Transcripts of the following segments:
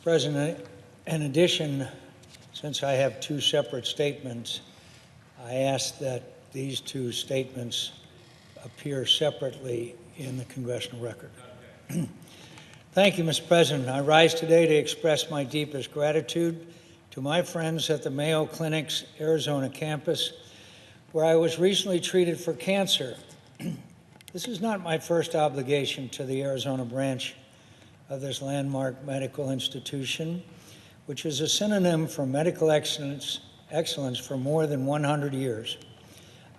President, in addition, since I have two separate statements, I ask that these two statements appear separately in the congressional record. Thank you, Mr. President. I rise today to express my deepest gratitude to my friends at the Mayo Clinic's Arizona campus, where I was recently treated for cancer. This is not my first obligation to the Arizona branch of this landmark medical institution, which is a synonym for medical excellence for more than 100 years.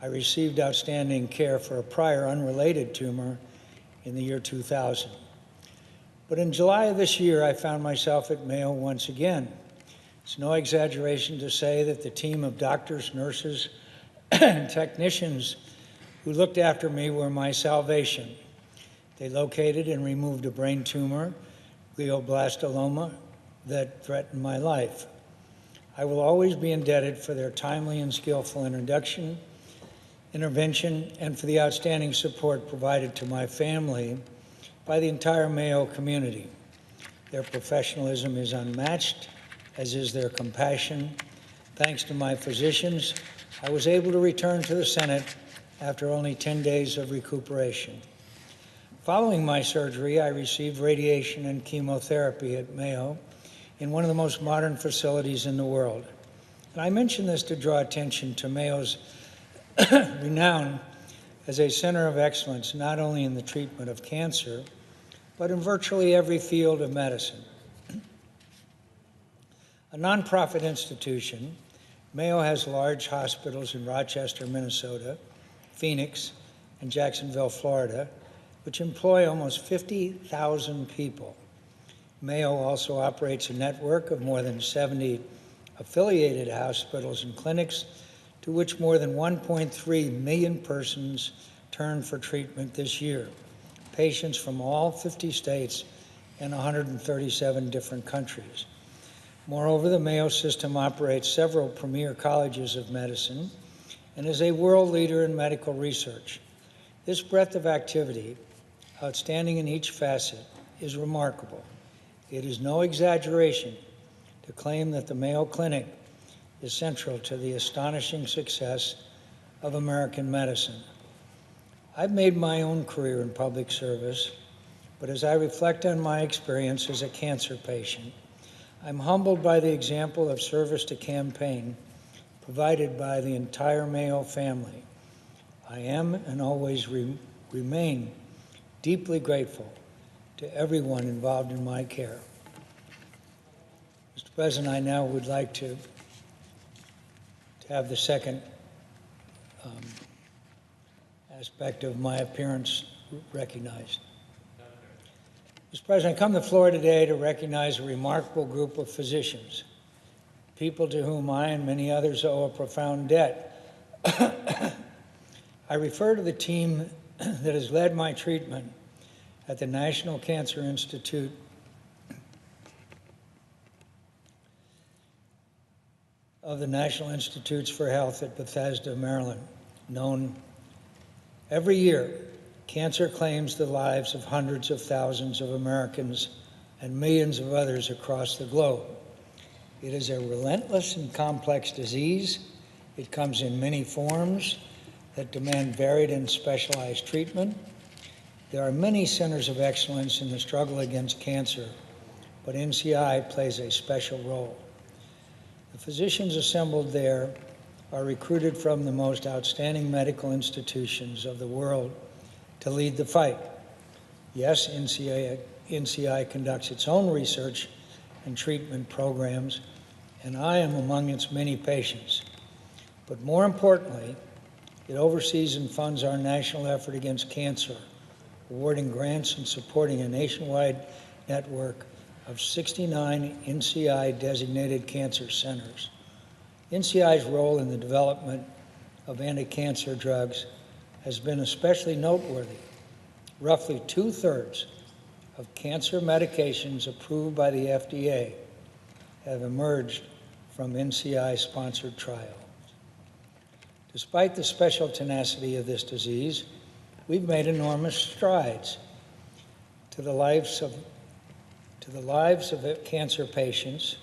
I received outstanding care for a prior unrelated tumor in the year 2000. But in July of this year, I found myself at Mayo once again. It's no exaggeration to say that the team of doctors, nurses, and technicians who looked after me were my salvation. They located and removed a brain tumor, glioblastoma, that threatened my life. I will always be indebted for their timely and skillful intervention, and for the outstanding support provided to my family by the entire Mayo community. Their professionalism is unmatched, as is their compassion. Thanks to my physicians, I was able to return to the Senate after only 10 days of recuperation. Following my surgery, I received radiation and chemotherapy at Mayo in one of the most modern facilities in the world. And I mention this to draw attention to Mayo's renown as a center of excellence, not only in the treatment of cancer, but in virtually every field of medicine. A nonprofit institution, Mayo has large hospitals in Rochester, Minnesota, Phoenix, and Jacksonville, Florida, which employ almost 50,000 people. Mayo also operates a network of more than 70 affiliated hospitals and clinics, to which more than 1.3 million persons turn for treatment this year, patients from all 50 states and 137 different countries. Moreover, the Mayo system operates several premier colleges of medicine and is a world leader in medical research. This breadth of activity, outstanding in each facet, is remarkable. It is no exaggeration to claim that the Mayo Clinic is central to the astonishing success of American medicine. I've made my own career in public service, but as I reflect on my experience as a cancer patient, I'm humbled by the example of service to campaign provided by the entire Mayo family. I am and always remain deeply grateful to everyone involved in my care. Mr. President, I now would like to have the second aspect of my appearance recognized. Mr. President, I come to the floor today to recognize a remarkable group of physicians, people to whom I and many others owe a profound debt. I refer to the team that has led my treatment at the National Cancer Institute of the National Institutes for Health at Bethesda, Maryland. Every year, cancer claims the lives of hundreds of thousands of Americans and millions of others across the globe. It is a relentless and complex disease. It comes in many forms that demand varied and specialized treatment. There are many centers of excellence in the struggle against cancer, but NCI plays a special role. The physicians assembled there are recruited from the most outstanding medical institutions of the world to lead the fight. Yes, NCI conducts its own research and treatment programs, and I am among its many patients. But more importantly, it oversees and funds our national effort against cancer, awarding grants and supporting a nationwide network of 69 NCI-designated cancer centers. NCI's role in the development of anti-cancer drugs has been especially noteworthy. Roughly 2/3 of cancer medications approved by the FDA have emerged from NCI-sponsored trials. Despite the special tenacity of this disease, we've made enormous strides to To the lives of cancer patients,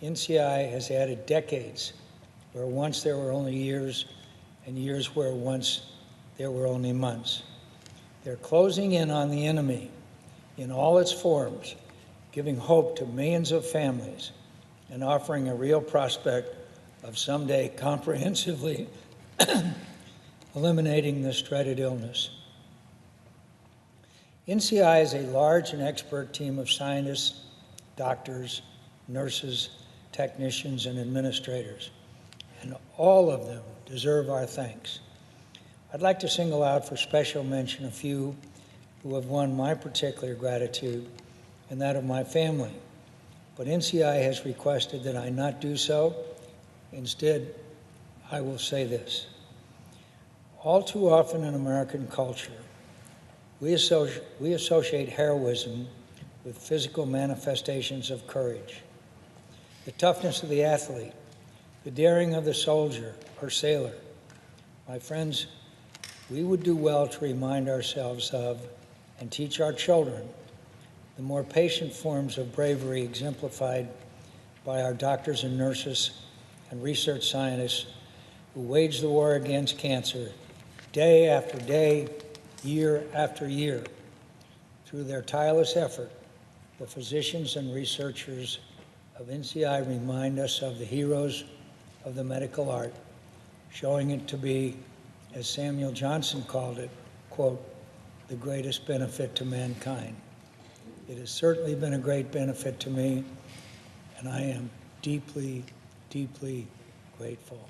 NCI has added decades where once there were only years, and years where once there were only months. They're closing in on the enemy in all its forms, giving hope to millions of families and offering a real prospect of someday comprehensively eliminating this dreaded illness. NCI is a large and expert team of scientists, doctors, nurses, technicians, and administrators, and all of them deserve our thanks. I'd like to single out for special mention a few who have won my particular gratitude and that of my family, but NCI has requested that I not do so. Instead, I will say this. All too often in American culture, we associate heroism with physical manifestations of courage. The toughness of the athlete, the daring of the soldier or sailor. My friends, we would do well to remind ourselves of and teach our children the more patient forms of bravery exemplified by our doctors and nurses and research scientists who wage the war against cancer day after day, year after year. Through their tireless effort, the physicians and researchers of NCI remind us of the heroes of the medical art, showing it to be, as Samuel Johnson called it, quote, the greatest benefit to mankind. It has certainly been a great benefit to me, and I am deeply, deeply grateful.